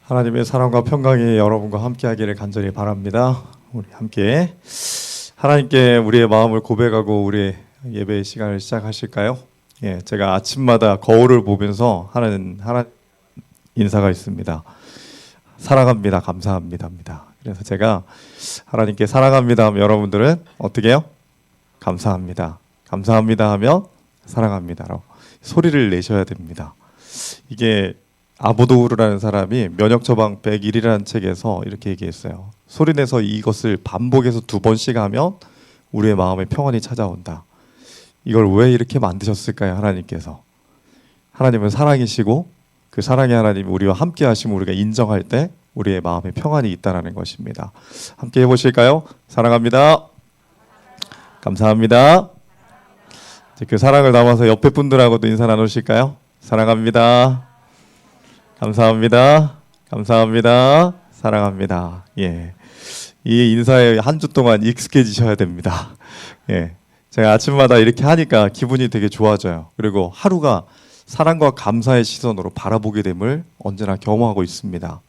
하나님의 사랑과 평강이 여러분과 함께하기를 간절히 바랍니다. 우리 함께 하나님께 우리의 마음을 고백하고 우리 예배의 시간을 시작하실까요? 제가 아침마다 거울을 보면서 하는 인사가 있습니다. 사랑합니다, 감사합니다입니다. 그래서 제가 하나님께 사랑합니다 하면 여러분들은 어떻게 해요? 감사합니다. 감사합니다 하면 사랑합니다라고 소리를 내셔야 됩니다. 이게 아보도우르라는 사람이 면역 처방 101이라는 책에서 이렇게 얘기했어요. 소리내서 이것을 반복해서 2번씩 하면 우리의 마음에 평안이 찾아온다. 이걸 왜 이렇게 만드셨을까요? 하나님께서. 하나님은 사랑이시고 그 사랑의 하나님이 우리와 함께 하시면 우리가 인정할 때 우리의 마음에 평안이 있다는 것입니다. 함께 해보실까요? 사랑합니다. 감사합니다. 그 사랑을 담아서 옆에 분들하고도 인사 나누실까요? 사랑합니다. 감사합니다. 감사합니다. 사랑합니다. 이 인사에 한 주 동안 익숙해지셔야 됩니다. 제가 아침마다 이렇게 하니까 기분이 되게 좋아져요. 그리고 하루가 사랑과 감사의 시선으로 바라보게 됨을 언제나 경험하고 있습니다.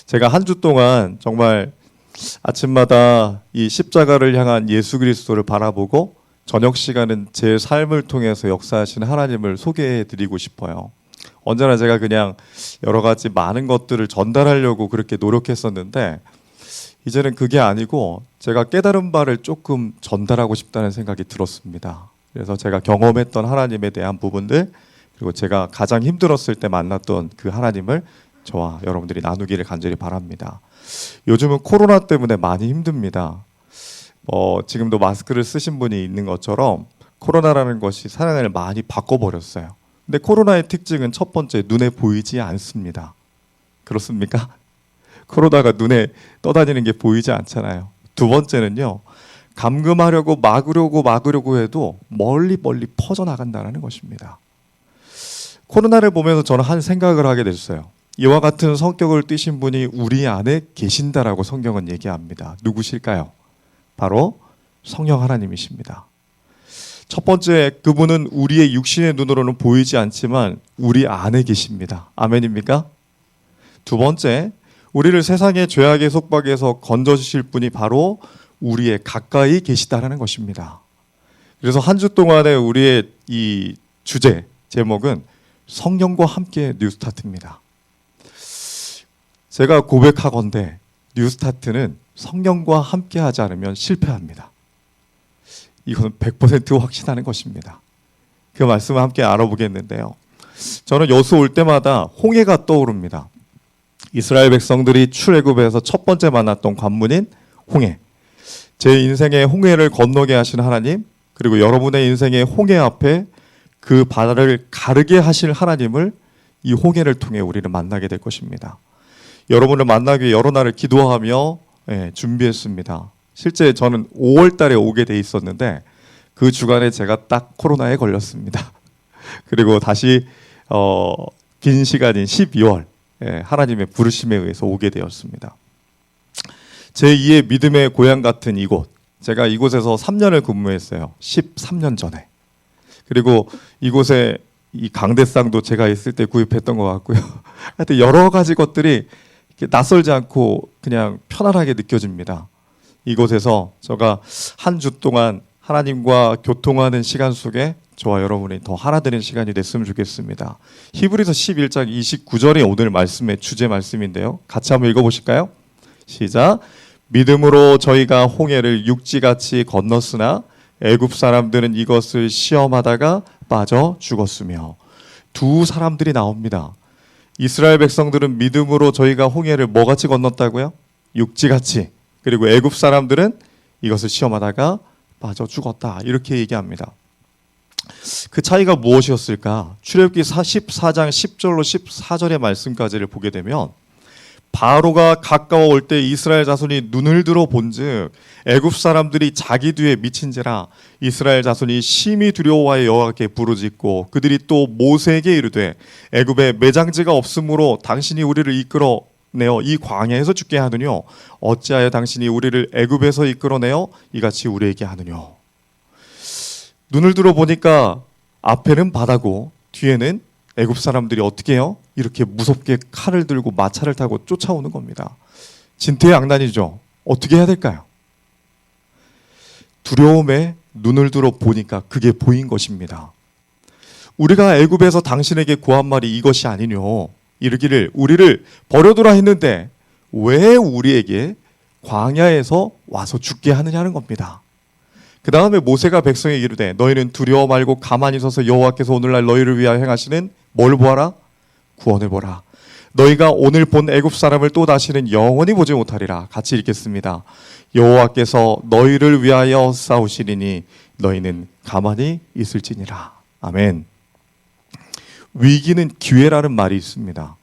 제가 한 주 동안 정말 아침마다 이 십자가를 향한 예수 그리스도를 바라보고 저녁 시간은 제 삶을 통해서 역사하시는 하나님을 소개해드리고 싶어요. 언제나 제가 그냥 여러 가지 많은 것들을 전달하려고 그렇게 노력했었는데 이제는 그게 아니고 제가 깨달은 바를 조금 전달하고 싶다는 생각이 들었습니다. 그래서 제가 경험했던 하나님에 대한 부분들, 그리고 제가 가장 힘들었을 때 만났던 그 하나님을 저와 여러분들이 나누기를 간절히 바랍니다. 요즘은 코로나 때문에 많이 힘듭니다. 지금도 마스크를 쓰신 분이 있는 것처럼 코로나라는 것이 사람을 많이 바꿔버렸어요. 근데 코로나의 특징은 첫 번째, 눈에 보이지 않습니다. 그렇습니까? 코로나가 눈에 떠다니는 게 보이지 않잖아요. 두 번째는요, 감금하려고 막으려고 해도 멀리 퍼져나간다는 것입니다. 코로나를 보면서 저는 한 생각을 하게 됐어요. 이와 같은 성격을 띠신 분이 우리 안에 계신다라고 성경은 얘기합니다. 누구실까요? 바로 성령 하나님이십니다. 첫 번째, 그분은 우리의 육신의 눈으로는 보이지 않지만 우리 안에 계십니다. 아멘입니까? 두 번째, 우리를 세상의 죄악의 속박에서 건져주실 분이 바로 우리의 가까이 계시다라는 것입니다. 그래서 한 주 동안의 우리의 이 주제, 제목은 성령과 함께 뉴스타트입니다. 제가 고백하건대 뉴스타트는 성령과 함께 하지 않으면 실패합니다. 이건 100% 확신하는 것입니다. 그 말씀을 함께 알아보겠는데요. 저는 여수 올 때마다 홍해가 떠오릅니다. 이스라엘 백성들이 출애굽에서 첫 번째 만났던 관문인 홍해. 제 인생의 홍해를 건너게 하신 하나님, 그리고 여러분의 인생의 홍해 앞에 그 바다를 가르게 하실 하나님을 이 홍해를 통해 우리는 만나게 될 것입니다. 여러분을 만나기 위해 여러 날을 기도하며 준비했습니다. 실제 저는 5월 달에 오게 돼 있었는데 그 주간에 제가 딱 코로나에 걸렸습니다. 그리고 다시 긴 시간인 12월 하나님의 부르심에 의해서 오게 되었습니다. 제2의 믿음의 고향 같은 이곳, 제가 이곳에서 3년을 근무했어요. 13년 전에. 그리고 이곳에 이 강대상도 제가 있을 때 구입했던 것 같고요. 하여튼 여러 가지 것들이 낯설지 않고 그냥 편안하게 느껴집니다. 이곳에서 제가 한 주 동안 하나님과 교통하는 시간 속에 저와 여러분이 더 하나 되는 시간이 됐으면 좋겠습니다. 히브리서 11장 29절이 오늘 말씀의 주제 말씀인데요. 같이 한번 읽어보실까요? 시작. 믿음으로 저희가 홍해를 육지같이 건넜으나 애굽 사람들은 이것을 시험하다가 빠져 죽었으며. 두 사람들이 나옵니다. 이스라엘 백성들은 믿음으로 저희가 홍해를 뭐같이 건넜다고요? 육지같이. 그리고 애굽 사람들은 이것을 시험하다가 빠져 죽었다. 이렇게 얘기합니다. 그 차이가 무엇이었을까? 출애굽기 14장 10절로 14절의 말씀까지를 보게 되면 바로가 가까워 올 때 이스라엘 자손이 눈을 들어 본즉 애굽 사람들이 자기 뒤에 미친지라 이스라엘 자손이 심히 두려워하여 여호와께 부르짖고 그들이 또 모세에게 이르되 애굽에 매장지가 없으므로 당신이 우리를 이끌어내어 이 광야에서 죽게 하느뇨 어찌하여 당신이 우리를 애굽에서 이끌어내어 이같이 우리에게 하느뇨. 눈을 들어 보니까 앞에는 바다고 뒤에는 애굽 사람들이 어떻게 해요? 이렇게 무섭게 칼을 들고 마차를 타고 쫓아오는 겁니다. 진퇴양난이죠. 어떻게 해야 될까요? 두려움에 눈을 들어 보니까 그게 보인 것입니다. 우리가 애굽에서 당신에게 구한 말이 이것이 아니뇨. 이르기를 우리를 버려두라 했는데 왜 우리에게 광야에서 와서 죽게 하느냐는 겁니다. 그 다음에 모세가 백성에게 이르되 너희는 두려워 말고 가만히 서서 여호와께서 오늘날 너희를 위하여 행하시는 뭘 보아라? 구원을 보라. 너희가 오늘 본 애굽 사람을 또 다시는 영원히 보지 못하리라. 같이 읽겠습니다. 여호와께서 너희를 위하여 싸우시리니 너희는 가만히 있을지니라. 아멘. 위기는 기회라는 말이 있습니다.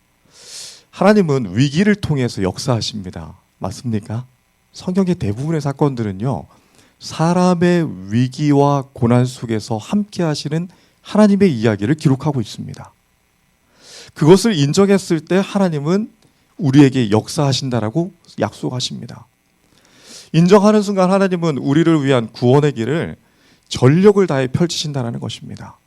하나님은 위기를 통해서 역사하십니다. 맞습니까? 성경의 대부분의 사건들은요, 사람의 위기와 고난 속에서 함께 하시는 하나님의 이야기를 기록하고 있습니다. 그것을 인정했을 때 하나님은 우리에게 역사하신다라고 약속하십니다. 인정하는 순간 하나님은 우리를 위한 구원의 길을 전력을 다해 펼치신다는 것입니다.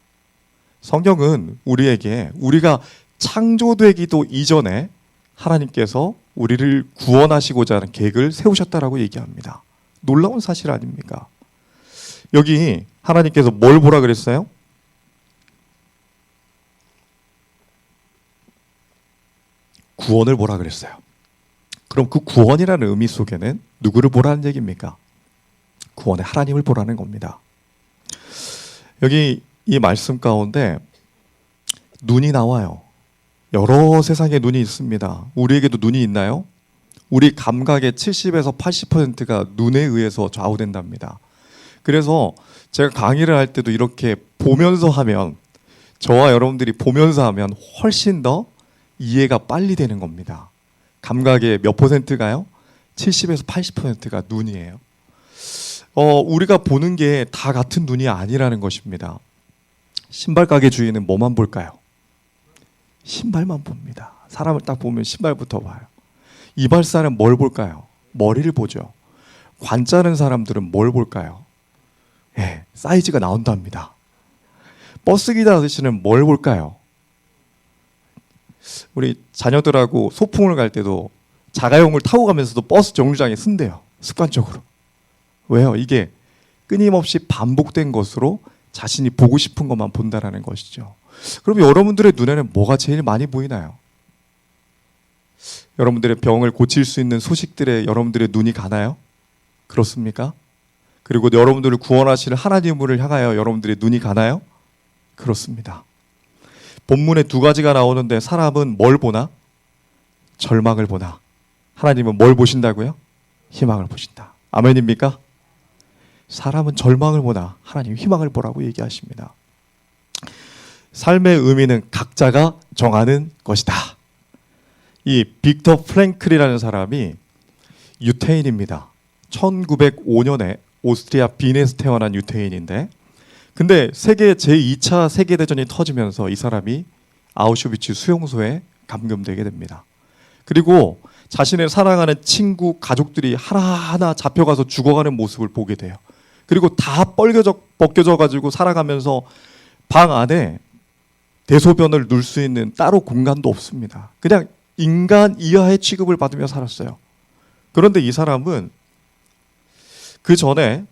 성경은 우리에게 우리가 창조되기도 이전에 하나님께서 우리를 구원하시고자 하는 계획을 세우셨다라고 얘기합니다. 놀라운 사실 아닙니까? 여기 하나님께서 뭘 보라 그랬어요? 구원을 보라 그랬어요. 그럼 그 구원이라는 의미 속에는 누구를 보라는 얘기입니까? 구원의 하나님을 보라는 겁니다. 여기 이 말씀 가운데 눈이 나와요. 여러 세상에 눈이 있습니다. 우리에게도 눈이 있나요? 우리 감각의 70에서 80%가 눈에 의해서 좌우된답니다. 그래서 제가 강의를 할 때도 이렇게 보면서 하면, 저와 여러분들이 보면서 하면 훨씬 더 이해가 빨리 되는 겁니다. 감각의 몇 퍼센트가요? 70에서 80%가 눈이에요. 우리가 보는 게 다 같은 눈이 아니라는 것입니다. 신발 가게 주인은 뭐만 볼까요? 신발만 봅니다. 사람을 딱 보면 신발부터 봐요. 이발사는 뭘 볼까요? 머리를 보죠. 관 짜는 사람들은 뭘 볼까요? 사이즈가 나온답니다. 버스 기사 아저씨는 뭘 볼까요? 우리 자녀들하고 소풍을 갈 때도 자가용을 타고 가면서도 버스 정류장에 쓴대요. 습관적으로. 왜요? 이게 끊임없이 반복된 것으로 자신이 보고 싶은 것만 본다라는 것이죠. 그럼 여러분들의 눈에는 뭐가 제일 많이 보이나요? 여러분들의 병을 고칠 수 있는 소식들에 여러분들의 눈이 가나요? 그렇습니까? 그리고 여러분들을 구원하시는 하나님을 향하여 여러분들의 눈이 가나요? 그렇습니다. 본문에 두 가지가 나오는데 사람은 뭘 보나? 절망을 보나? 하나님은 뭘 보신다고요? 희망을 보신다. 아멘입니까? 사람은 절망을 보나 하나님 희망을 보라고 얘기하십니다. 삶의 의미는 각자가 정하는 것이다. 이 빅터 프랭클이라는 사람이 유태인입니다. 1905년에 오스트리아 빈에서 태어난 유태인인데, 근데 세계 제2차 세계대전이 터지면서 이 사람이 아우슈비츠 수용소에 감금되게 됩니다. 그리고 자신의 사랑하는 친구, 가족들이 하나하나 잡혀가서 죽어가는 모습을 보게 돼요. 그리고 다 벗겨져 가지고 살아가면서 방 안에 대소변을 누울 수 있는 따로 공간도 없습니다. 그냥 인간 이하의 취급을 받으며 살았어요. 그런데 이 사람은 그 전에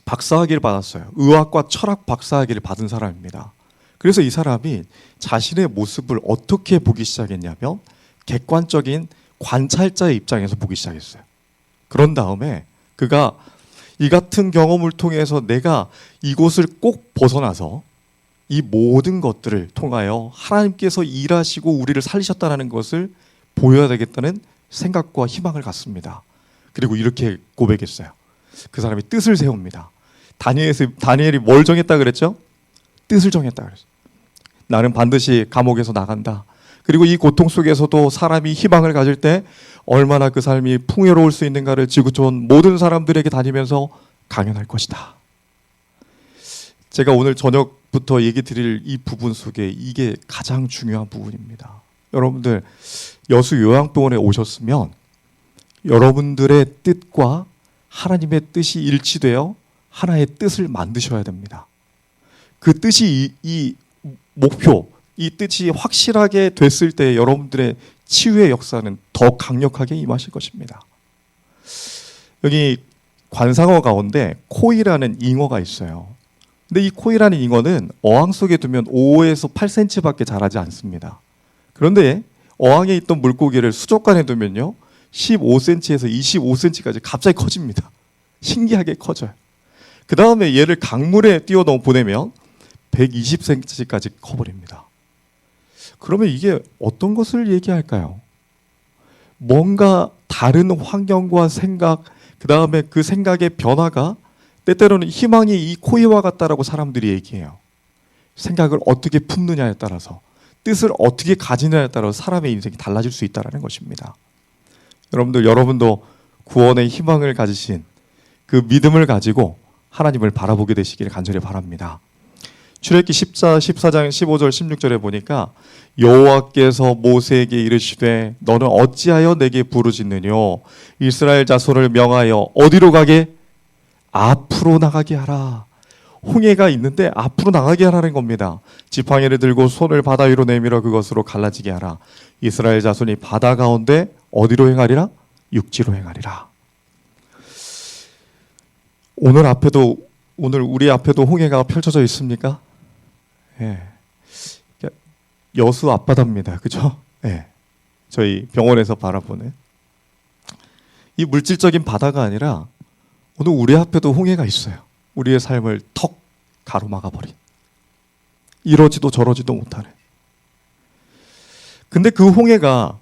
박사학위를 받았어요. 의학과 철학 박사학위를 받은 사람입니다. 그래서 이 사람이 자신의 모습을 어떻게 보기 시작했냐면 객관적인 관찰자의 입장에서 보기 시작했어요. 그런 다음에 그가 이 같은 경험을 통해서 내가 이곳을 꼭 벗어나서 이 모든 것들을 통하여 하나님께서 일하시고 우리를 살리셨다는 것을 보여야 되겠다는 생각과 희망을 갖습니다. 그리고 이렇게 고백했어요. 그 사람이 뜻을 세웁니다. 다니엘이 뭘 정했다 그랬죠? 뜻을 정했다 그랬어요. 나는 반드시 감옥에서 나간다. 그리고 이 고통 속에서도 사람이 희망을 가질 때 얼마나 그 삶이 풍요로울 수 있는가를 지구촌 모든 사람들에게 다니면서 강연할 것이다. 제가 오늘 저녁부터 얘기 드릴 이 부분 속에 이게 가장 중요한 부분입니다. 여러분들 여수 요양병원에 오셨으면 여러분들의 뜻과 하나님의 뜻이 일치되어 하나의 뜻을 만드셔야 됩니다. 그 뜻이 이 목표, 이 뜻이 확실하게 됐을 때 여러분들의 치유의 역사는 더 강력하게 임하실 것입니다. 여기 관상어 가운데 코이라는 잉어가 있어요. 근데 이 코이라는 잉어는 어항 속에 두면 5에서 8cm밖에 자라지 않습니다. 그런데 어항에 있던 물고기를 수족관에 두면요 15cm에서 25cm까지 갑자기 커집니다. 신기하게 커져요. 그 다음에 얘를 강물에 띄워 보내면 120cm까지 커버립니다. 그러면 이게 어떤 것을 얘기할까요? 뭔가 다른 환경과 생각, 그 다음에 그 생각의 변화가 때때로는 희망이 이 코이와 같다라고 사람들이 얘기해요. 생각을 어떻게 품느냐에 따라서, 뜻을 어떻게 가지느냐에 따라서 사람의 인생이 달라질 수 있다는 것입니다. 여러분도 구원의 희망을 가지신 그 믿음을 가지고 하나님을 바라보게 되시기를 간절히 바랍니다. 출애굽기 14장 15절 16절에 보니까 여호와께서 모세에게 이르시되 너는 어찌하여 내게 부르짖느뇨 이스라엘 자손을 명하여 어디로 가게? 앞으로 나가게 하라. 홍해가 있는데 앞으로 나가게 하라는 겁니다. 지팡이를 들고 손을 바다 위로 내밀어 그것으로 갈라지게 하라. 이스라엘 자손이 바다 가운데 어디로 행하리라? 육지로 행하리라. 오늘 우리 앞에도 홍해가 펼쳐져 있습니까? 예. 여수 앞바다입니다. 그죠? 예. 저희 병원에서 바라보는 이 물질적인 바다가 아니라 오늘 우리 앞에도 홍해가 있어요. 우리의 삶을 턱 가로막아 버린, 이러지도 저러지도 못하는. 근데 그 홍해가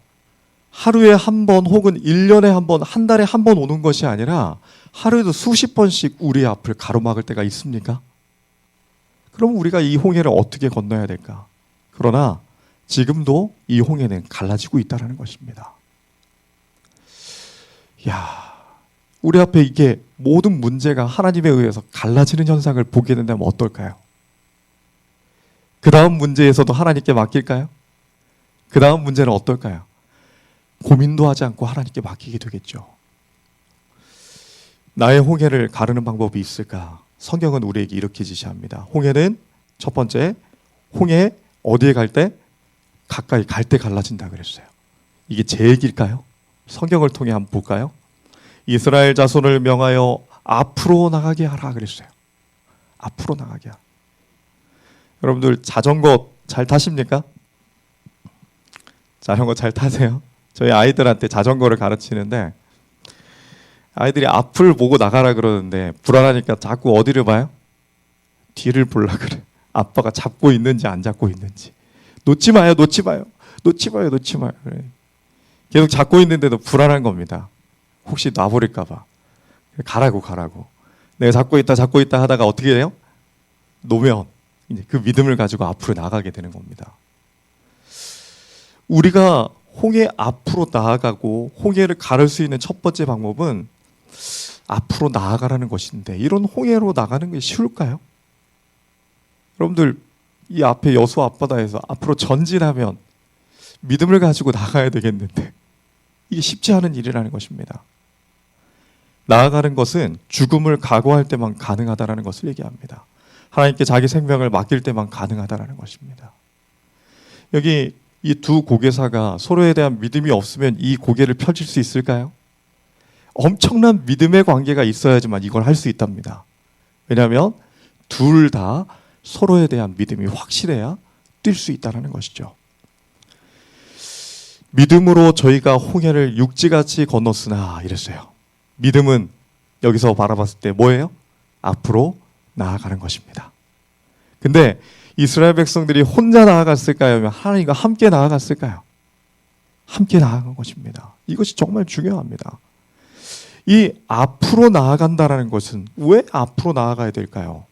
하루에 한 번 혹은 1년에 한 번, 한 달에 한 번 오는 것이 아니라 하루에도 수십 번씩 우리 앞을 가로막을 때가 있습니까? 그럼 우리가 이 홍해를 어떻게 건너야 될까? 그러나 지금도 이 홍해는 갈라지고 있다는 것입니다. 우리 앞에 이게 모든 문제가 하나님에 의해서 갈라지는 현상을 보게 된다면 어떨까요? 그 다음 문제에서도 하나님께 맡길까요? 그 다음 문제는 어떨까요? 고민도 하지 않고 하나님께 맡기게 되겠죠. 나의 홍해를 가르는 방법이 있을까? 성경은 우리에게 이렇게 지시합니다. 홍해는 첫 번째, 홍해 어디에 갈 때? 가까이 갈 때 갈라진다 그랬어요. 이게 제 얘기일까요? 성경을 통해 한번 볼까요? 이스라엘 자손을 명하여 앞으로 나가게 하라 그랬어요. 앞으로 나가게 하라. 여러분들 자전거 잘 타십니까? 자전거 잘 타세요? 저희 아이들한테 자전거를 가르치는데 아이들이 앞을 보고 나가라 그러는데 불안하니까 자꾸 어디를 봐요? 뒤를 보려 그래. 아빠가 잡고 있는지 안 잡고 있는지. 놓지 마요. 그래. 계속 잡고 있는데도 불안한 겁니다. 혹시 놔버릴까 봐. 가라고. 내가 잡고 있다 하다가 어떻게 돼요? 놓으면 이제 그 믿음을 가지고 앞으로 나가게 되는 겁니다. 우리가 홍해 앞으로 나아가고 홍해를 가를 수 있는 첫 번째 방법은 앞으로 나아가라는 것인데, 이런 홍해로 나가는 게 쉬울까요? 여러분들 이 앞에 여수 앞바다에서 앞으로 전진하면 믿음을 가지고 나가야 되겠는데 이게 쉽지 않은 일이라는 것입니다. 나아가는 것은 죽음을 각오할 때만 가능하다는 것을 얘기합니다. 하나님께 자기 생명을 맡길 때만 가능하다는 것입니다. 여기 이 두 고개사가 서로에 대한 믿음이 없으면 이 고개를 펼칠 수 있을까요? 엄청난 믿음의 관계가 있어야지만 이걸 할 수 있답니다. 왜냐하면 둘 다 서로에 대한 믿음이 확실해야 뛸 수 있다는 것이죠. 믿음으로 저희가 홍해를 육지같이 건넜으나 이랬어요. 믿음은 여기서 바라봤을 때 뭐예요? 앞으로 나아가는 것입니다. 근데 이스라엘 백성들이 혼자 나아갔을까요? 아니면 하나님과 함께 나아갔을까요? 함께 나아간 것입니다. 이것이 정말 중요합니다. 이 앞으로 나아간다는 것은 왜 앞으로 나아가야 될까요?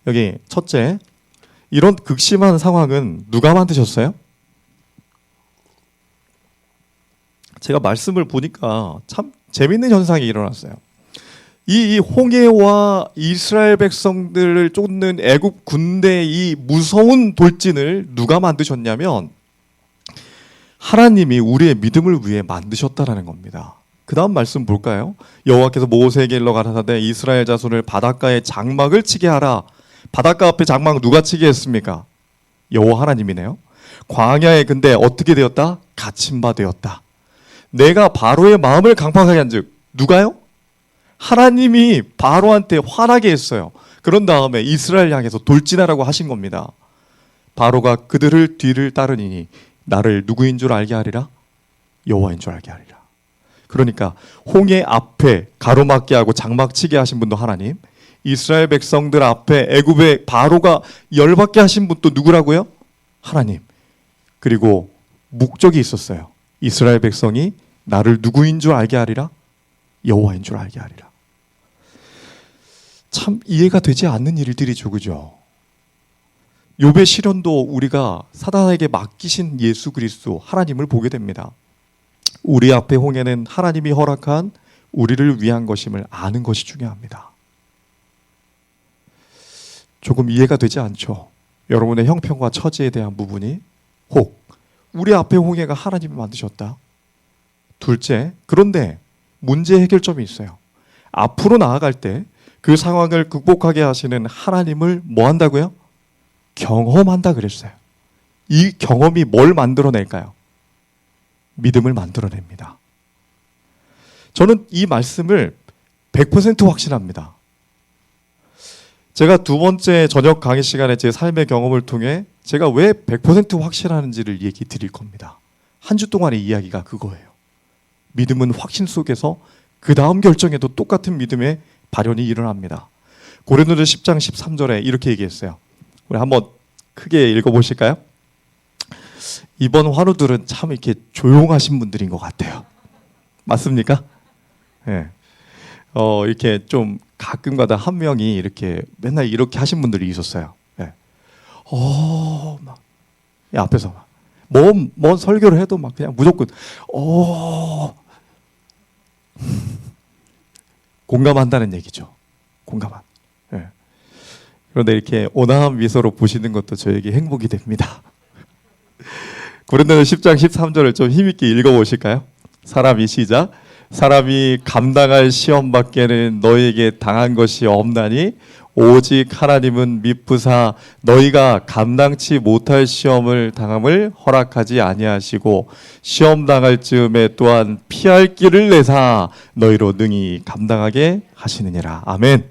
여기 첫째, 이런 극심한 상황은 누가 만드셨어요? 제가 말씀을 보니까 참 재밌는 현상이 일어났어요. 이 홍해와 이스라엘 백성들을 쫓는 애국 군대의 이 무서운 돌진을 누가 만드셨냐면 하나님이 우리의 믿음을 위해 만드셨다라는 겁니다. 그 다음 말씀 볼까요? 여호와께서 모세에게 일러 가라사대 이스라엘 자손을 바닷가에 장막을 치게 하라. 바닷가 앞에 장막 누가 치게 했습니까? 여호와 하나님이네요. 광야에 근데 어떻게 되었다? 갇힌 바 되었다. 내가 바로의 마음을 강팍하게 한즉 누가요? 하나님이 바로한테 화나게 했어요. 그런 다음에 이스라엘 향해서 돌진하라고 하신 겁니다. 바로가 그들을 뒤를 따르니 나를 누구인 줄 알게 하리라? 여호와인 줄 알게 하리라. 그러니까 홍해 앞에 가로막게 하고 장막치게 하신 분도 하나님, 이스라엘 백성들 앞에 애굽의 바로가 열받게 하신 분도 누구라고요? 하나님. 그리고 목적이 있었어요. 이스라엘 백성이 나를 누구인 줄 알게 하리라? 여호와인 줄 알게 하리라. 참 이해가 되지 않는 일들이죠, 그죠? 욥의 시련도 우리가 사단에게 맡기신 예수 그리스도 하나님을 보게 됩니다. 우리 앞에 홍해는 하나님이 허락한 우리를 위한 것임을 아는 것이 중요합니다. 조금 이해가 되지 않죠? 여러분의 형편과 처지에 대한 부분이 혹 우리 앞에 홍해가 하나님이 만드셨다. 둘째, 그런데 문제 해결점이 있어요. 앞으로 나아갈 때 그 상황을 극복하게 하시는 하나님을 뭐 한다고요? 경험한다 그랬어요. 이 경험이 뭘 만들어낼까요? 믿음을 만들어냅니다. 저는 이 말씀을 100% 확신합니다. 제가 두 번째 저녁 강의 시간에 제 삶의 경험을 통해 제가 왜 100% 확신하는지를 얘기 드릴 겁니다. 한 주 동안의 이야기가 그거예요. 믿음은 확신 속에서 그 다음 결정에도 똑같은 믿음의 발현이 일어납니다. 고린도서 10장 13절에 이렇게 얘기했어요. 우리 한번 크게 읽어보실까요? 이번 환우들은 참 이렇게 조용하신 분들인 것 같아요. 맞습니까? 네. 이렇게 좀 가끔가다 한 명이 이렇게 맨날 이렇게 하신 분들이 있었어요. 네. 막 앞에서 막 뭔 설교를 해도 막 그냥 무조건 공감한다는 얘기죠. 공감한. 네. 그런데 이렇게 온화한 미소로 보시는 것도 저에게 행복이 됩니다. 고린도서 10장 13절을 좀 힘있게 읽어보실까요? 사람이 시작. 사람이 감당할 시험 밖에는 너희에게 당한 것이 없나니 오직 하나님은 미쁘사 너희가 감당치 못할 시험을 당함을 허락하지 아니하시고 시험 당할 즈음에 또한 피할 길을 내사 너희로 능히 감당하게 하시느니라. 아멘.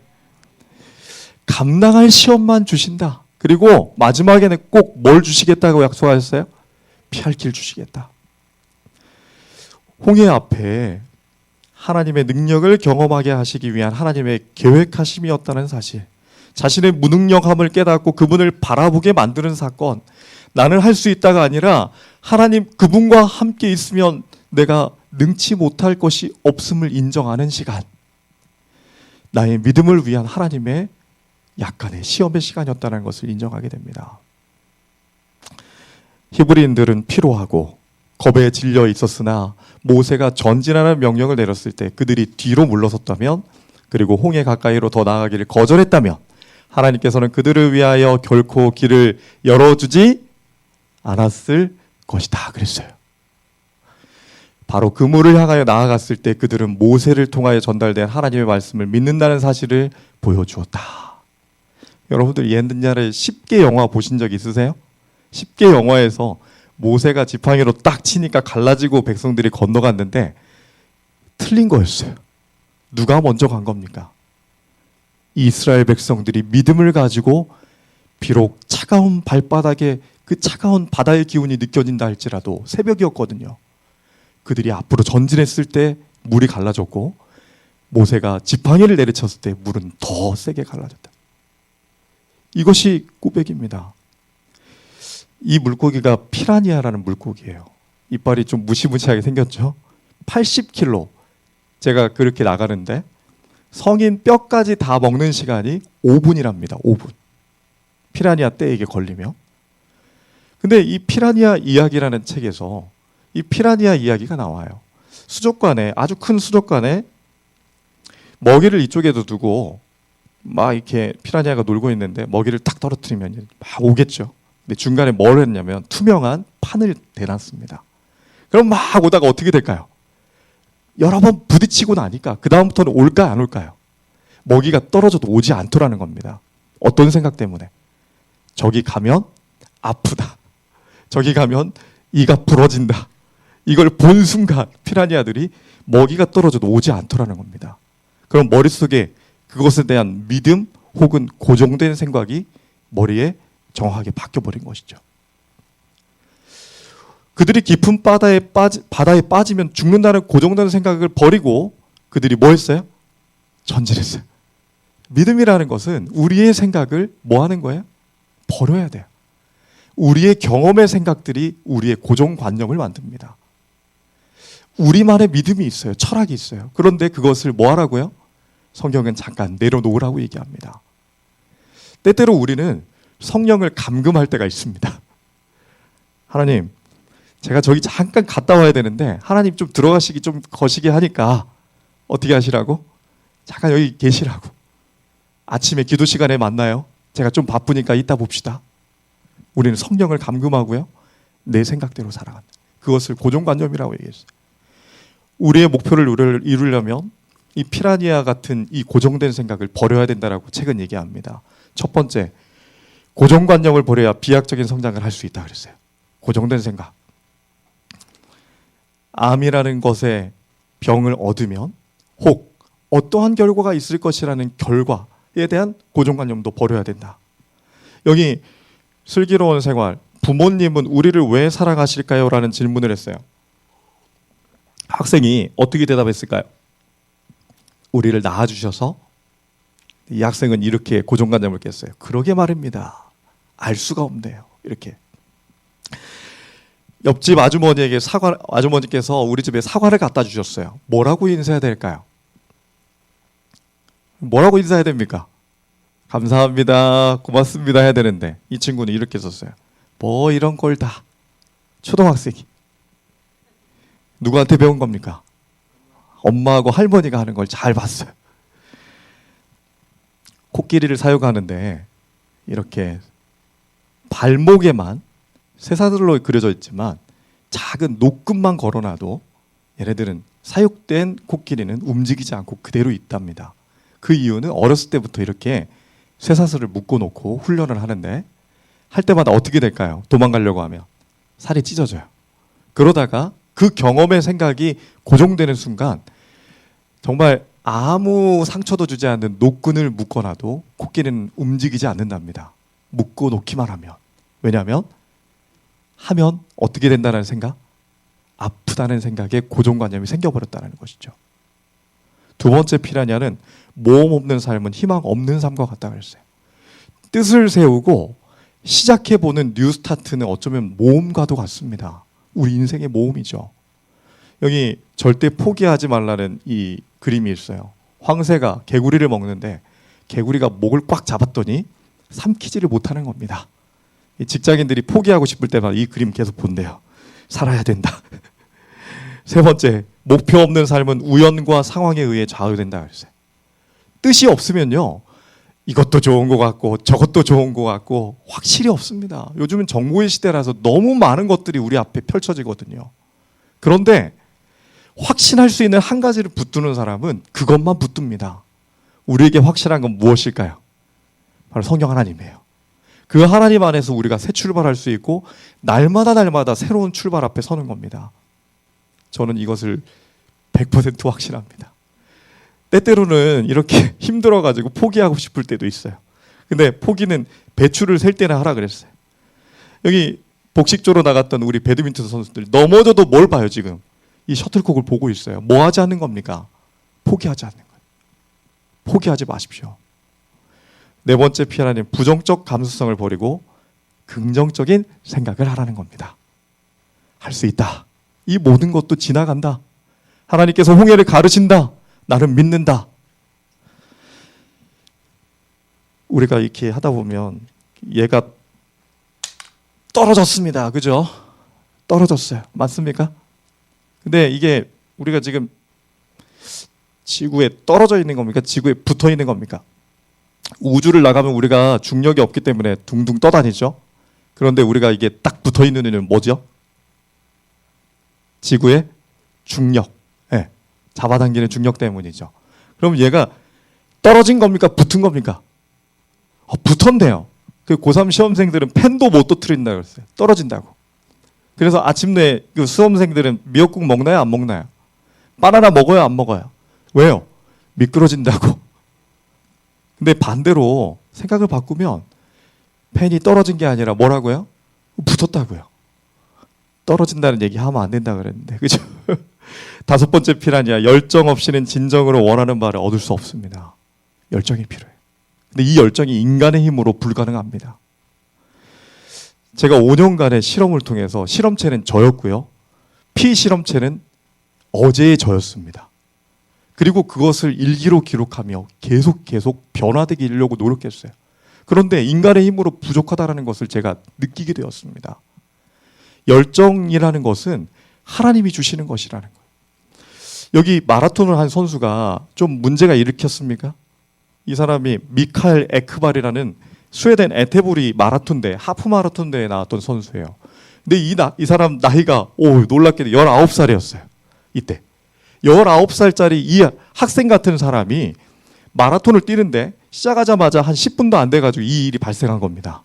감당할 시험만 주신다. 그리고 마지막에는 꼭 뭘 주시겠다고 약속하셨어요? 피할 길 주시겠다. 홍해 앞에 하나님의 능력을 경험하게 하시기 위한 하나님의 계획하심이었다는 사실, 자신의 무능력함을 깨닫고 그분을 바라보게 만드는 사건, 나는 할 수 있다가 아니라 하나님 그분과 함께 있으면 내가 능치 못할 것이 없음을 인정하는 시간, 나의 믿음을 위한 하나님의 약간의 시험의 시간이었다는 것을 인정하게 됩니다. 히브리인들은 피로하고 겁에 질려 있었으나 모세가 전진하는 명령을 내렸을 때 그들이 뒤로 물러섰다면, 그리고 홍해 가까이로 더 나아가기를 거절했다면 하나님께서는 그들을 위하여 결코 길을 열어주지 않았을 것이다 그랬어요. 바로 그 물을 향하여 나아갔을 때 그들은 모세를 통하여 전달된 하나님의 말씀을 믿는다는 사실을 보여주었다. 여러분들 옛날에 10개 영화 보신 적 있으세요? 10개 영화에서 모세가 지팡이로 딱 치니까 갈라지고 백성들이 건너갔는데 틀린 거였어요. 누가 먼저 간 겁니까? 이스라엘 백성들이 믿음을 가지고 비록 차가운 발바닥에 그 차가운 바다의 기운이 느껴진다 할지라도 새벽이었거든요. 그들이 앞으로 전진했을 때 물이 갈라졌고 모세가 지팡이를 내리쳤을 때 물은 더 세게 갈라졌다. 이것이 꾸백입니다. 이 물고기가 피라니아라는 물고기예요. 이빨이 좀 무시무시하게 생겼죠. 80kg. 제가 그렇게 나가는데 성인 뼈까지 다 먹는 시간이 5분이랍니다. 5분. 피라니아 떼에게 걸리면. 근데 이 피라니아 이야기라는 책에서 이 피라니아 이야기가 나와요. 수족관에, 아주 큰 수족관에 먹이를 이쪽에도 두고 막 이렇게 피라니아가 놀고 있는데 먹이를 딱 떨어뜨리면 막 오겠죠. 근데 중간에 뭘 했냐면 투명한 판을 대놨습니다. 그럼 막 오다가 어떻게 될까요? 여러 번 부딪히고 나니까 그 다음부터는 올까요, 안 올까요? 먹이가 떨어져도 오지 않더라는 겁니다. 어떤 생각 때문에? 저기 가면 아프다. 저기 가면 이가 부러진다. 이걸 본 순간 피라니아들이 먹이가 떨어져도 오지 않더라는 겁니다. 그럼 머릿속에 그것에 대한 믿음 혹은 고정된 생각이 머리에 정확하게 바뀌어버린 것이죠. 그들이 깊은 바다에 빠지면 죽는다는 고정된 생각을 버리고 그들이 뭐 했어요? 전진했어요. 믿음이라는 것은 우리의 생각을 뭐 하는 거예요? 버려야 돼요. 우리의 경험의 생각들이 우리의 고정관념을 만듭니다. 우리만의 믿음이 있어요. 철학이 있어요. 그런데 그것을 뭐 하라고요? 성경은 잠깐 내려놓으라고 얘기합니다. 때때로 우리는 성령을 감금할 때가 있습니다. 하나님, 제가 저기 잠깐 갔다 와야 되는데 하나님 좀 들어가시기 좀 거시기 하니까 어떻게 하시라고? 잠깐 여기 계시라고. 아침에 기도 시간에 만나요. 제가 좀 바쁘니까 이따 봅시다. 우리는 성령을 감금하고요. 내 생각대로 살아간다. 그것을 고정관념이라고 얘기했어요. 우리의 목표를 이루려면 이 피라니아 같은 이 고정된 생각을 버려야 된다라고 책은 얘기합니다. 첫 번째, 고정관념을 버려야 비약적인 성장을 할 수 있다 그랬어요. 고정된 생각. 암이라는 것에 병을 얻으면 혹 어떠한 결과가 있을 것이라는 결과에 대한 고정관념도 버려야 된다. 여기 슬기로운 생활, 부모님은 우리를 왜 사랑하실까요? 라는 질문을 했어요. 학생이 어떻게 대답했을까요? 우리를 낳아주셔서. 이 학생은 이렇게 고정관념을 깼어요. 그러게 말입니다. 알 수가 없네요. 이렇게. 옆집 아주머니께서 우리 집에 사과를 갖다 주셨어요. 뭐라고 인사해야 될까요? 뭐라고 인사해야 됩니까? 감사합니다, 고맙습니다 해야 되는데 이 친구는 이렇게 썼어요. 뭐 이런 걸 다. 초등학생이. 누구한테 배운 겁니까? 엄마하고 할머니가 하는 걸 잘 봤어요. 코끼리를 사육하는데 이렇게 발목에만 쇠사슬로 그려져 있지만 작은 노끈만 걸어놔도 얘네들은 사육된 코끼리는 움직이지 않고 그대로 있답니다. 그 이유는 어렸을 때부터 이렇게 쇠사슬을 묶어놓고 훈련을 하는데 할 때마다 어떻게 될까요? 도망가려고 하면 살이 찢어져요. 그러다가 그 경험의 생각이 고정되는 순간 정말 아무 상처도 주지 않는 노끈을 묶어놔도 코끼리는 움직이지 않는답니다. 묶어놓기만 하면. 왜냐하면 하면 어떻게 된다는 생각? 아프다는 생각에 고정관념이 생겨버렸다는 것이죠. 두 번째 피라냐는 모험 없는 삶은 희망 없는 삶과 같다고 했어요. 뜻을 세우고 시작해보는 뉴스타트는 어쩌면 모험과도 같습니다. 우리 인생의 모험이죠. 여기 절대 포기하지 말라는 이 그림이 있어요. 황새가 개구리를 먹는데 개구리가 목을 꽉 잡았더니 삼키지를 못하는 겁니다. 이 직장인들이 포기하고 싶을 때마다 이 그림 계속 본대요. 살아야 된다. 세 번째, 목표 없는 삶은 우연과 상황에 의해 좌우된다 그랬어요. 뜻이 없으면요, 이것도 좋은 것 같고 저것도 좋은 것 같고 확실히 없습니다. 요즘은 정보의 시대라서 너무 많은 것들이 우리 앞에 펼쳐지거든요. 그런데 확신할 수 있는 한 가지를 붙드는 사람은 그것만 붙듭니다. 우리에게 확실한 건 무엇일까요? 바로 성령 하나님이에요. 그 하나님 안에서 우리가 새 출발할 수 있고 날마다 새로운 출발 앞에 서는 겁니다. 저는 이것을 100% 확신합니다. 때때로는 이렇게 힘들어가지고 포기하고 싶을 때도 있어요. 근데 포기는 배추를 셀 때나 하라 그랬어요. 여기 복식조로 나갔던 우리 배드민턴 선수들 넘어져도 뭘 봐요 지금? 이 셔틀콕을 보고 있어요. 뭐 하지 않는 겁니까? 포기하지 않는 거예요. 포기하지 마십시오. 네 번째 피하라는 부정적 감수성을 버리고 긍정적인 생각을 하라는 겁니다. 할 수 있다. 이 모든 것도 지나간다. 하나님께서 홍해를 가르신다. 나를 믿는다. 우리가 이렇게 하다 보면 얘가 떨어졌습니다. 그죠? 떨어졌어요. 맞습니까? 근데 이게 우리가 지금 지구에 떨어져 있는 겁니까? 지구에 붙어 있는 겁니까? 우주를 나가면 우리가 중력이 없기 때문에 둥둥 떠다니죠. 그런데 우리가 이게 딱 붙어 있는 이유는 뭐죠? 지구의 중력, 네. 잡아당기는 중력 때문이죠. 그럼 얘가 떨어진 겁니까? 붙은 겁니까? 붙었네요. 그 고3 시험생들은 펜도 못 터뜨린다고 그랬어요. 떨어진다고. 그래서 아침에 그 수험생들은 미역국 먹나요? 안 먹나요? 바나나 먹어요? 안 먹어요? 왜요? 미끄러진다고. 근데 반대로 생각을 바꾸면 펜이 떨어진 게 아니라 뭐라고요? 붙었다고요. 떨어진다는 얘기 하면 안 된다 그랬는데, 그죠? 다섯 번째 피라니아, 열정 없이는 진정으로 원하는 바를 얻을 수 없습니다. 열정이 필요해요. 근데 이 열정이 인간의 힘으로 불가능합니다. 제가 5년간의 실험을 통해서 실험체는 저였고요. 피실험체는 어제의 저였습니다. 그리고 그것을 일기로 기록하며 계속 변화되게 이루려고 노력했어요. 그런데 인간의 힘으로 부족하다는 것을 제가 느끼게 되었습니다. 열정이라는 것은 하나님이 주시는 것이라는 거예요. 여기 마라톤을 한 선수가 좀 문제가 일으켰습니까? 이 사람이 미카엘 에크발이라는 스웨덴 에테보리 마라톤 하프 마라톤 대회에 나왔던 선수예요. 근데 이 사람 나이가 놀랍게도 19살이었어요. 이때 19살짜리 이 학생 같은 사람이 마라톤을 뛰는데 시작하자마자 한 10분도 안 돼가지고 이 일이 발생한 겁니다.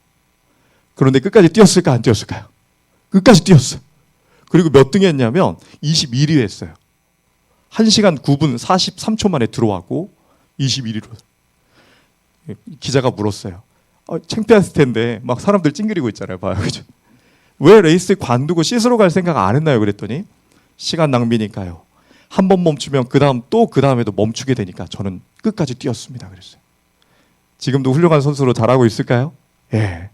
그런데 끝까지 뛰었을까 안 뛰었을까요? 끝까지 뛰었어요. 그리고 몇 등이 했냐면 21위 했어요. 1시간 9분 43초 만에 들어왔고 21위로. 기자가 물었어요. 창피했을 텐데 막 사람들 찡그리고 있잖아요. 봐요. 그죠? 왜 레이스 관두고 씻으러 갈 생각 안 했나요? 그랬더니 시간 낭비니까요. 한 번 멈추면 그 다음에도 멈추게 되니까 저는 끝까지 뛰었습니다. 그랬어요. 지금도 훌륭한 선수로 잘하고 있을까요? 예.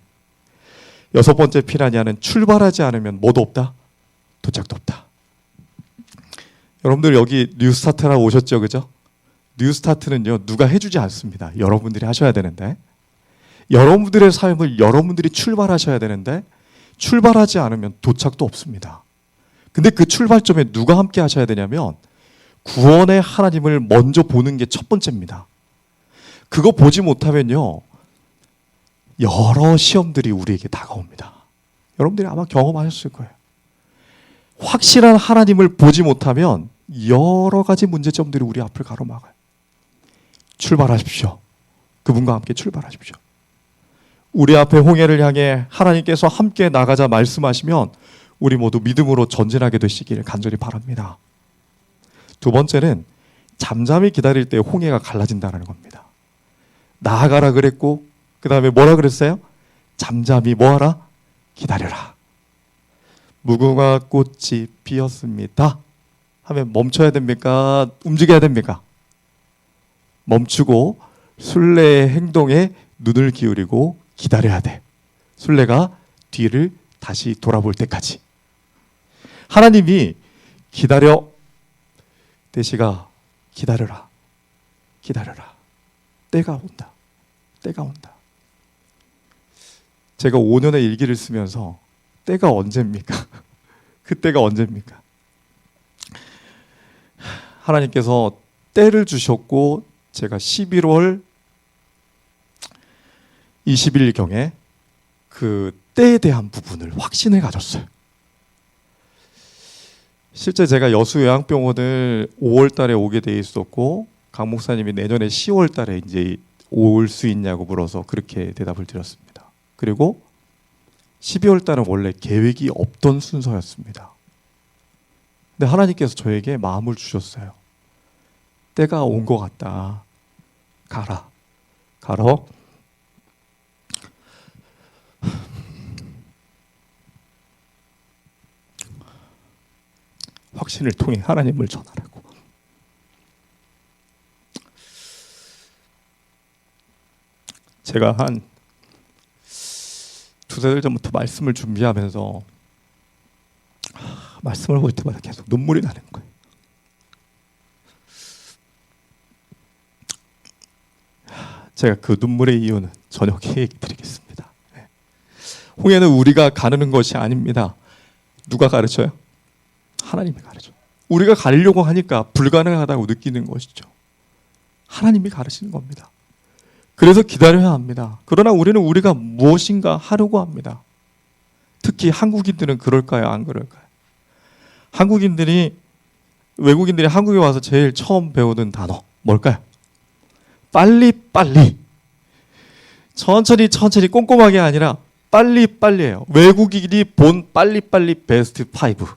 여섯 번째 피라니아는 출발하지 않으면 뭐도 없다? 도착도 없다. 여러분들 여기 뉴스타트라고 오셨죠? 그죠? 뉴스타트는요, 누가 해주지 않습니다. 여러분들이 하셔야 되는데, 여러분들의 삶을 여러분들이 출발하셔야 되는데, 출발하지 않으면 도착도 없습니다. 근데 그 출발점에 누가 함께 하셔야 되냐면, 구원의 하나님을 먼저 보는 게 첫 번째입니다. 그거 보지 못하면요, 여러 시험들이 우리에게 다가옵니다. 여러분들이 아마 경험하셨을 거예요. 확실한 하나님을 보지 못하면 여러 가지 문제점들이 우리 앞을 가로막아요. 출발하십시오. 그분과 함께 출발하십시오. 우리 앞에 홍해를 향해 하나님께서 함께 나가자 말씀하시면 우리 모두 믿음으로 전진하게 되시기를 간절히 바랍니다. 두 번째는 잠잠히 기다릴 때 홍해가 갈라진다는 겁니다. 나아가라 그랬고 그 다음에 뭐라 그랬어요? 잠잠히 뭐하라? 기다려라. 무궁화 꽃이 피었습니다 하면 멈춰야 됩니까? 움직여야 됩니까? 멈추고 순례의 행동에 눈을 기울이고 기다려야 돼. 순례가 뒤를 다시 돌아볼 때까지. 하나님이 기다려 대시가 기다려라. 기다려라. 때가 온다. 때가 온다. 제가 5년의 일기를 쓰면서 때가 언제입니까? 그때가 언제입니까? 하나님께서 때를 주셨고 제가 11월 20일경에 그 때에 대한 부분을 확신을 가졌어요. 실제 제가 여수요양병원을 5월 달에 오게 돼 있었고 강 목사님이 내년에 10월 달에 이제 올 수 있냐고 물어서 그렇게 대답을 드렸습니다. 그리고 12월 달은 원래 계획이 없던 순서였습니다. 근데 하나님께서 저에게 마음을 주셨어요. 때가 온 것 같다. 가라. 가라. 확신을 통해 하나님을 전하라고. 제가 한 두세 달 전부터 말씀을 준비하면서 말씀을 볼 때마다 계속 눈물이 나는 거예요. 제가 그 눈물의 이유는 저녁에 얘기 드리겠습니다. 홍해는 우리가 가르는 것이 아닙니다. 누가 가르쳐요? 하나님이 가르쳐. 우리가 가려고 하니까 불가능하다고 느끼는 것이죠. 하나님이 가르치는 겁니다. 그래서 기다려야 합니다. 그러나 우리는 우리가 무엇인가 하려고 합니다. 특히 한국인들은 그럴까요? 안 그럴까요? 외국인들이 한국에 와서 제일 처음 배우는 단어 뭘까요? 빨리빨리. 천천히 꼼꼼하게 아니라 빨리빨리 해요. 외국인이 본 빨리빨리 베스트 5.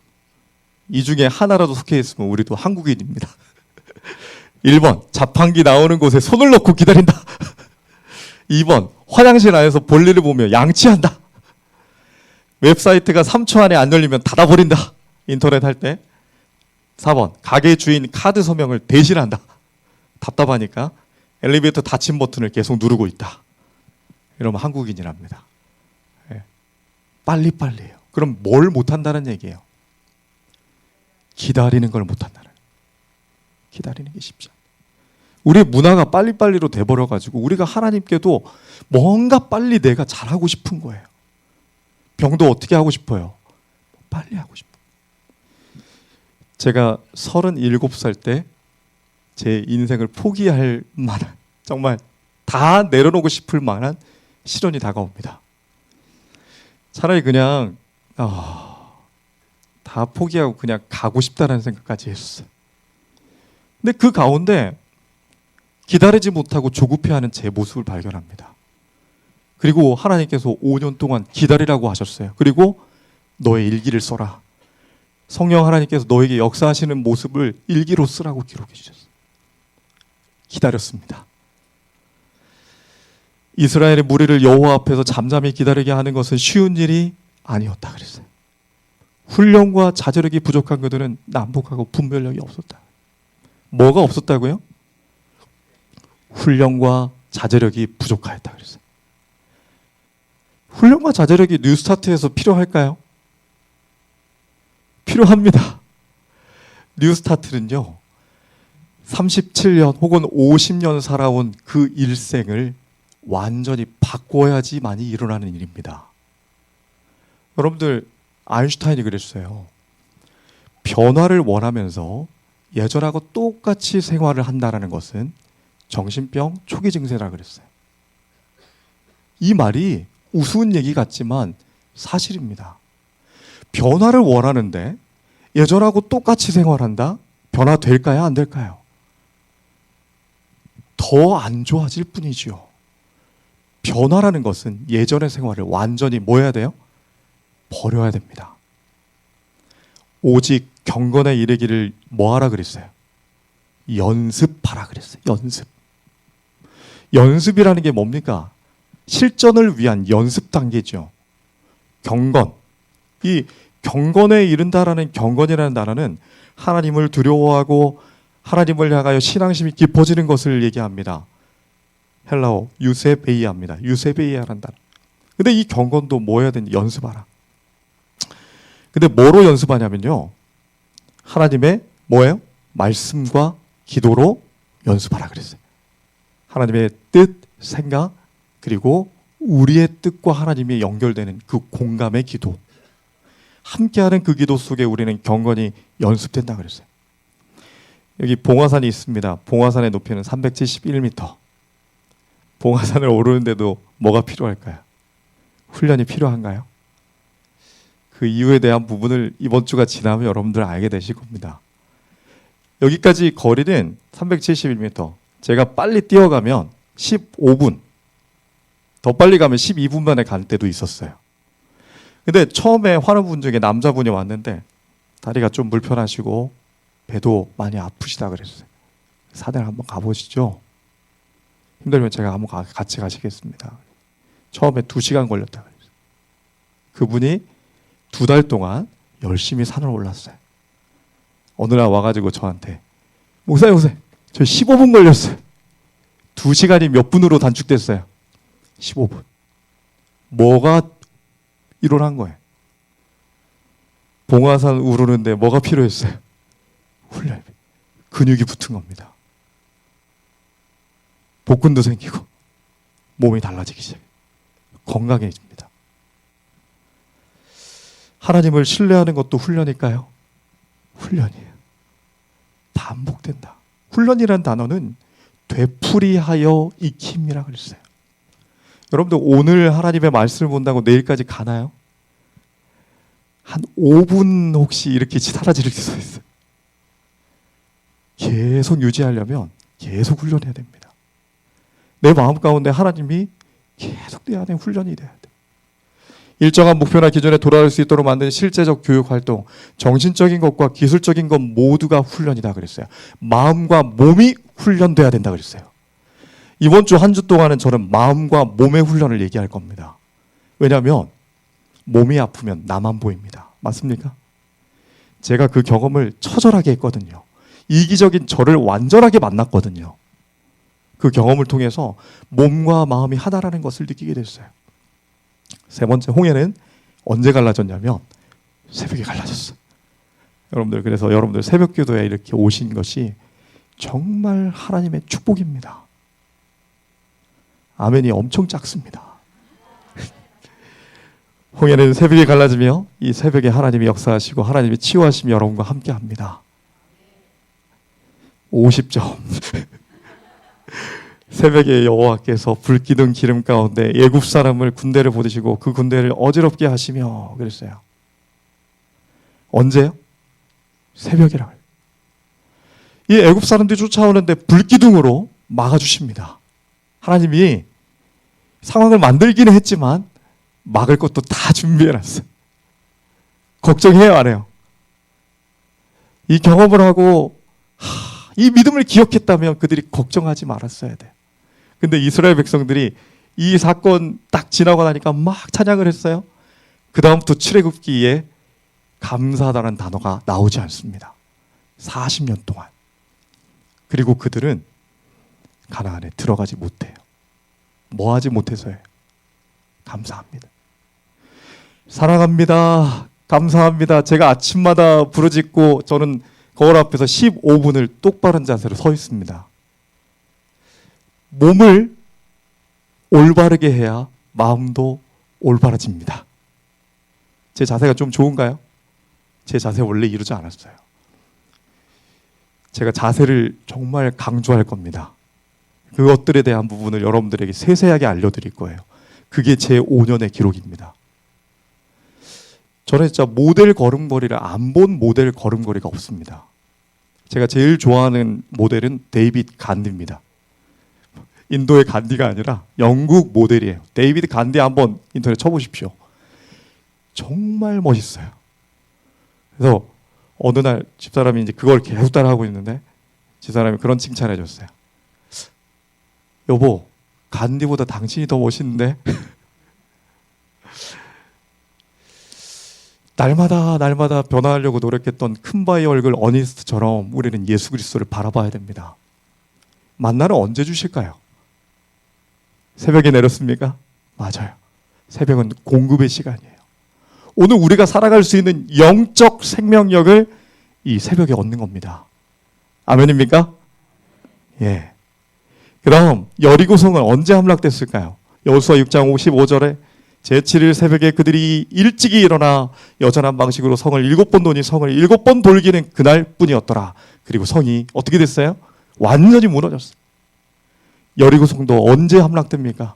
이 중에 하나라도 속해 있으면 우리도 한국인입니다. 1번, 자판기 나오는 곳에 손을 넣고 기다린다. 2번, 화장실 안에서 볼일을 보며 양치한다. 웹사이트가 3초 안에 안 열리면 닫아버린다. 인터넷 할 때. 4번, 가게 주인 카드 서명을 대신한다. 답답하니까 엘리베이터 닫힌 버튼을 계속 누르고 있다. 이러면 한국인이랍니다. 빨리빨리 해요. 그럼 뭘 못한다는 얘기예요? 기다리는 걸 못한다는. 기다리는 게 쉽지 않아요. 우리 문화가 빨리빨리로 돼버려가지고 우리가 하나님께도 뭔가 빨리 내가 잘하고 싶은 거예요. 병도 어떻게 하고 싶어요? 빨리 하고 싶어요. 제가 37살 때 제 인생을 포기할 만한, 정말 다 내려놓고 싶을 만한 시련이 다가옵니다. 차라리 그냥 다 포기하고 그냥 가고 싶다는 생각까지 했어요. 근데 그 가운데 기다리지 못하고 조급해하는 제 모습을 발견합니다. 그리고 하나님께서 5년 동안 기다리라고 하셨어요. 그리고 너의 일기를 써라. 성령 하나님께서 너에게 역사하시는 모습을 일기로 쓰라고 기록해 주셨어요. 기다렸습니다. 이스라엘의 무리를 여호와 앞에서 잠잠히 기다리게 하는 것은 쉬운 일이 아니었다 그랬어요. 훈련과 자제력이 부족한 그들은 난폭하고 분별력이 없었다. 뭐가 없었다고요? 훈련과 자제력이 부족하였다 그랬어요. 훈련과 자제력이 뉴스타트에서 필요할까요? 필요합니다. 뉴스타트는요, 37년 혹은 50년 살아온 그 일생을 완전히 바꿔야지만이 일어나는 일입니다. 여러분들, 아인슈타인이 그랬어요. 변화를 원하면서 예전하고 똑같이 생활을 한다는 것은 정신병 초기 증세라 그랬어요. 이 말이 우스운 얘기 같지만 사실입니다. 변화를 원하는데 예전하고 똑같이 생활한다? 변화될까요? 안 될까요? 더 안 좋아질 뿐이지요. 변화라는 것은 예전의 생활을 완전히 뭐 해야 돼요? 버려야 됩니다. 오직 경건에 이르기를 뭐 하라 그랬어요? 연습하라 그랬어요. 연습. 연습이라는 게 뭡니까? 실전을 위한 연습 단계죠. 경건. 이 경건에 이른다라는 경건이라는 단어는 하나님을 두려워하고 하나님을 향하여 신앙심이 깊어지는 것을 얘기합니다. 헬라어 유세베이아입니다. 유세베이아라는 단어. 근데 이 경건도 뭐 해야 되냐? 연습하라. 근데 뭐로 연습하냐면요, 하나님의 뭐예요? 말씀과 기도로 연습하라 그랬어요. 하나님의 뜻, 생각, 그리고 우리의 뜻과 하나님이 연결되는 그 공감의 기도, 함께하는 그 기도 속에 우리는 경건이 연습된다 그랬어요. 여기 봉화산이 있습니다. 봉화산의 높이는 371m. 봉화산을 오르는데도 뭐가 필요할까요? 훈련이 필요한가요? 그 이유에 대한 부분을 이번 주가 지나면 여러분들 알게 되실 겁니다. 여기까지 거리는 371m. 제가 빨리 뛰어가면 15분, 더 빨리 가면 12분 만에 갈 때도 있었어요. 근데 처음에 환우분 중에 남자분이 왔는데 다리가 좀 불편하시고 배도 많이 아프시다 그랬어요. 산을 한번 가보시죠. 힘들면 제가 한번 같이 가시겠습니다. 처음에 2시간 걸렸다 그랬어요. 그분이 2달 동안 열심히 산을 올랐어요. 어느 날 와가지고 저한테 목사님, 저 15분 걸렸어요. 2시간이 몇 분으로 단축됐어요? 15분. 뭐가 일어난 거예요? 봉화산 오르는데 뭐가 필요했어요? 훈련. 근육이 붙은 겁니다. 복근도 생기고 몸이 달라지기 시작해요. 건강해집니다. 하나님을 신뢰하는 것도 훈련일까요? 훈련이에요. 반복된다. 훈련이라는 단어는 되풀이하여 익힘이라고 그랬어요. 여러분들 오늘 하나님의 말씀을 본다고 내일까지 가나요? 한 5분 혹시 이렇게 사라질 수 있어요. 계속 유지하려면 계속 훈련해야 됩니다. 내 마음 가운데 하나님이 계속 내 안에 훈련이 돼야 돼. 일정한 목표나 기준에 도달할 수 있도록 만드는 실제적 교육 활동, 정신적인 것과 기술적인 것 모두가 훈련이다 그랬어요. 마음과 몸이 훈련돼야 된다 그랬어요. 이번 주 한 주 동안은 저는 마음과 몸의 훈련을 얘기할 겁니다. 왜냐하면 몸이 아프면 나만 보입니다. 맞습니까? 제가 그 경험을 처절하게 했거든요. 이기적인 저를 완전하게 만났거든요. 그 경험을 통해서 몸과 마음이 하나라는 것을 느끼게 됐어요. 세 번째, 홍해는 언제 갈라졌냐면 새벽에 갈라졌어요. 여러분들, 그래서 여러분들 새벽 기도에 이렇게 오신 것이 정말 하나님의 축복입니다. 아멘이 엄청 작습니다. 홍해는 새벽에 갈라지며 이 새벽에 하나님이 역사하시고 하나님이 치유하시며 여러분과 함께합니다. 50점. 새벽에 여호와께서 불기둥 기름 가운데 애굽 사람을 군대를 보내시고 그 군대를 어지럽게 하시며 그랬어요. 언제요? 새벽이라. 이 애굽 사람들이 쫓아오는데 불기둥으로 막아주십니다. 하나님이 상황을 만들기는 했지만 막을 것도 다 준비해놨어요. 걱정해요, 안 해요? 이 경험을 하고 이 믿음을 기억했다면 그들이 걱정하지 말았어야 돼. 근데 이스라엘 백성들이 이 사건 딱 지나고 나니까 막 찬양을 했어요. 그 다음부터 출애굽기에 감사하다는 단어가 나오지 않습니다. 40년 동안. 그리고 그들은 가나안에 들어가지 못해요. 뭐 하지 못해서요? 감사합니다. 사랑합니다. 감사합니다. 제가 아침마다 부르짖고 저는 거울 앞에서 15분을 똑바른 자세로 서 있습니다. 몸을 올바르게 해야 마음도 올바라집니다. 제 자세가 좀 좋은가요? 제 자세 원래 이러지 않았어요. 제가 자세를 정말 강조할 겁니다. 그것들에 대한 부분을 여러분들에게 세세하게 알려드릴 거예요. 그게 제 5년의 기록입니다. 저는 진짜 모델 걸음걸이를 안 본 모델 걸음걸이가 없습니다. 제가 제일 좋아하는 모델은 데이빗 간디입니다. 인도의 간디가 아니라 영국 모델이에요. 데이빗 간디 한번 인터넷 쳐보십시오. 정말 멋있어요. 그래서 어느 날 집사람이 이제 그걸 계속 따라하고 있는데 집사람이 그런 칭찬해 줬어요. 여보, 간디보다 당신이 더 멋있는데? 날마다 변화하려고 노력했던 큰바의 얼굴 어니스트처럼 우리는 예수 그리스도를 바라봐야 됩니다. 만나는 언제 주실까요? 새벽에 내렸습니까? 맞아요. 새벽은 공급의 시간이에요. 오늘 우리가 살아갈 수 있는 영적 생명력을 이 새벽에 얻는 겁니다. 아멘입니까? 예. 그럼 여리고성은 언제 함락됐을까요? 여호수아 6장 55절에 제7일 새벽에 그들이 일찍이 일어나 여전한 방식으로 성을 7번 도니 성을 7번 돌기는 그날뿐이었더라. 그리고 성이 어떻게 됐어요? 완전히 무너졌어요. 여리고성도 언제 함락됩니까?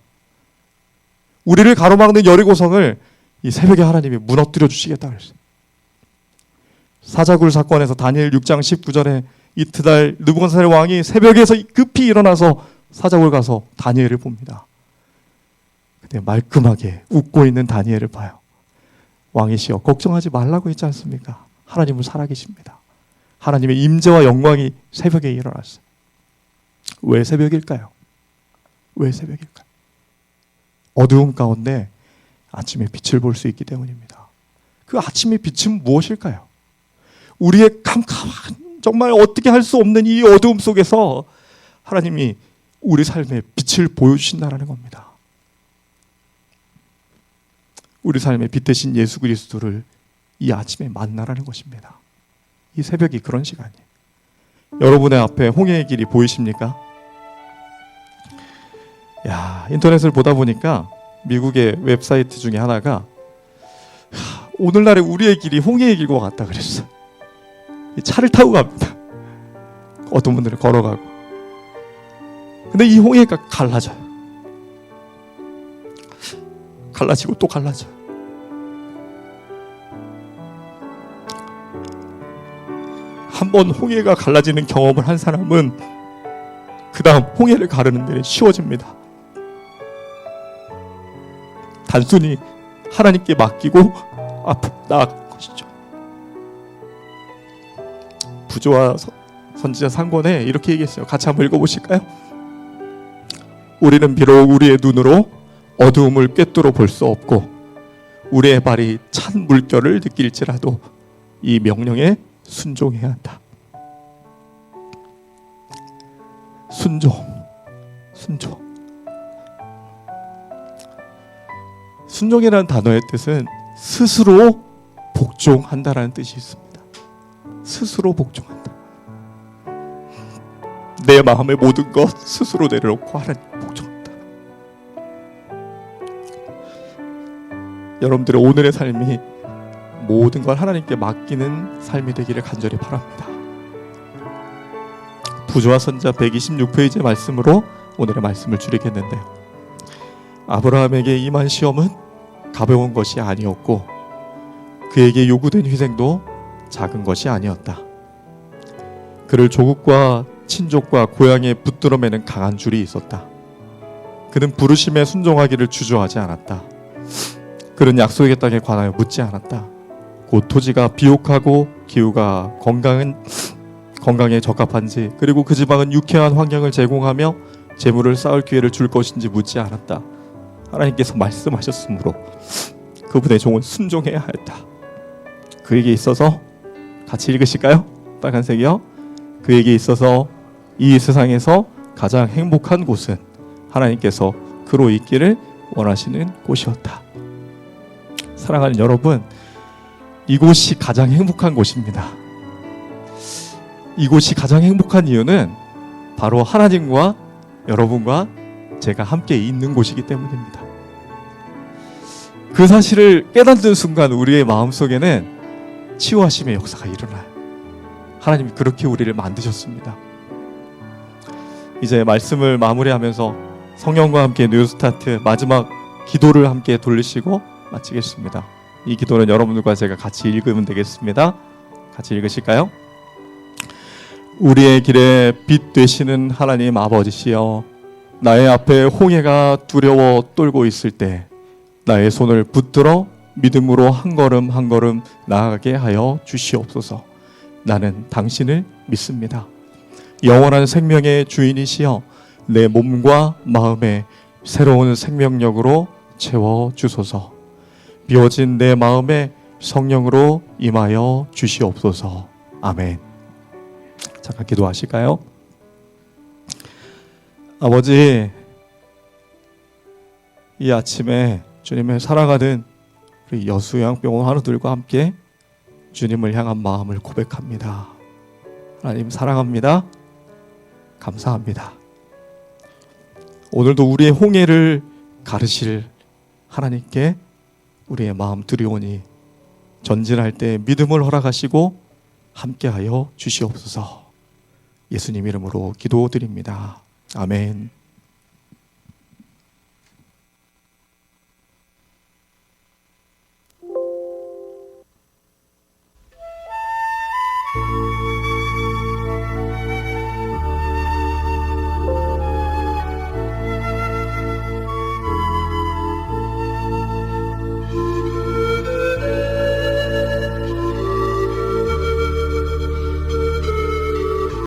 우리를 가로막는 여리고성을 이 새벽에 하나님이 무너뜨려 주시겠다 그랬어요. 사자굴 사건에서 다니엘 6장 19절에 이튿날 느부갓네살 왕이 새벽에서 급히 일어나서 사자굴 가서 다니엘을 봅니다. 근데 말끔하게 웃고 있는 다니엘을 봐요. 왕이시여 걱정하지 말라고 했지 않습니까? 하나님은 살아계십니다. 하나님의 임재와 영광이 새벽에 일어났어요. 왜 새벽일까요? 왜 새벽일까요? 어두움 가운데 아침의 빛을 볼 수 있기 때문입니다. 그 아침의 빛은 무엇일까요? 우리의 캄캄한 정말 어떻게 할 수 없는 이 어두움 속에서 하나님이 우리 삶에 빛을 보여주신다는 겁니다. 우리 삶의 빛 대신 예수 그리스도를 이 아침에 만나라는 것입니다. 이 새벽이 그런 시간이에요. 여러분의 앞에 홍해의 길이 보이십니까? 인터넷을 보다 보니까 미국의 웹사이트 중에 하나가 오늘날의 우리의 길이 홍해의 길과 같다 그랬어. 차를 타고 갑니다. 어떤 분들은 걸어가고. 근데 이 홍해가 갈라져요. 갈라지고 또 갈라져요. 한번 홍해가 갈라지는 경험을 한 사람은 그 다음 홍해를 가르는 데는 쉬워집니다. 단순히 하나님께 맡기고 앞으로 나아간 것이죠. 부조와 선지자 상권에 이렇게 얘기했어요. 같이 한번 읽어보실까요? 우리는 비록 우리의 눈으로 어두움을 꿰뚫어 볼 수 없고 우리의 발이 찬 물결을 느낄지라도 이 명령에 순종해야 한다. 순종이라는 단어의 뜻은 스스로 복종한다라는 뜻이 있습니다. 스스로 복종한다. 내 마음의 모든 것 스스로 내려놓고 하나님 복종한다. 여러분들의 오늘의 삶이 모든 걸 하나님께 맡기는 삶이 되기를 간절히 바랍니다. 부조와 선지자 126페이지의 말씀으로 오늘의 말씀을 줄이겠는데요. 아브라함에게 임한 시험은 가벼운 것이 아니었고 그에게 요구된 희생도 작은 것이 아니었다. 그를 조국과 친족과 고향에 붙들어매는 강한 줄이 있었다. 그는 부르심에 순종하기를 주저하지 않았다. 그는 약속의 땅에 관하여 묻지 않았다. 곧 토지가 비옥하고 기후가 건강에 적합한지 그리고 그 지방은 유쾌한 환경을 제공하며 재물을 쌓을 기회를 줄 것인지 묻지 않았다. 하나님께서 말씀하셨으므로 그분의 종은 순종해야 했다. 그에게 있어서 같이 읽으실까요? 빨간색이요. 그에게 있어서 이 세상에서 가장 행복한 곳은 하나님께서 그로 있기를 원하시는 곳이었다. 사랑하는 여러분, 이곳이 가장 행복한 곳입니다. 이곳이 가장 행복한 이유는 바로 하나님과 여러분과 제가 함께 있는 곳이기 때문입니다. 그 사실을 깨닫는 순간 우리의 마음속에는 치유하심의 역사가 일어나요. 하나님이 그렇게 우리를 만드셨습니다. 이제 말씀을 마무리하면서 성령과 함께 뉴스타트 마지막 기도를 함께 돌리시고 마치겠습니다. 이 기도는 여러분들과 제가 같이 읽으면 되겠습니다. 같이 읽으실까요? 우리의 길에 빛 되시는 하나님 아버지시여, 나의 앞에 홍해가 두려워 떨고 있을 때 나의 손을 붙들어 믿음으로 한 걸음 한 걸음 나아가게 하여 주시옵소서. 나는 당신을 믿습니다. 영원한 생명의 주인이시여, 내 몸과 마음에 새로운 생명력으로 채워주소서. 비워진 내 마음에 성령으로 임하여 주시옵소서. 아멘. 잠깐 기도하실까요? 아버지, 이 아침에 주님의 사랑하는 우리 여수요양병원 환우들과 함께 주님을 향한 마음을 고백합니다. 하나님 사랑합니다. 감사합니다. 오늘도 우리의 홍해를 가르실 하나님께 우리의 마음 드리오니 전진할 때 믿음을 허락하시고 함께하여 주시옵소서. 예수님 이름으로 기도드립니다. 아멘.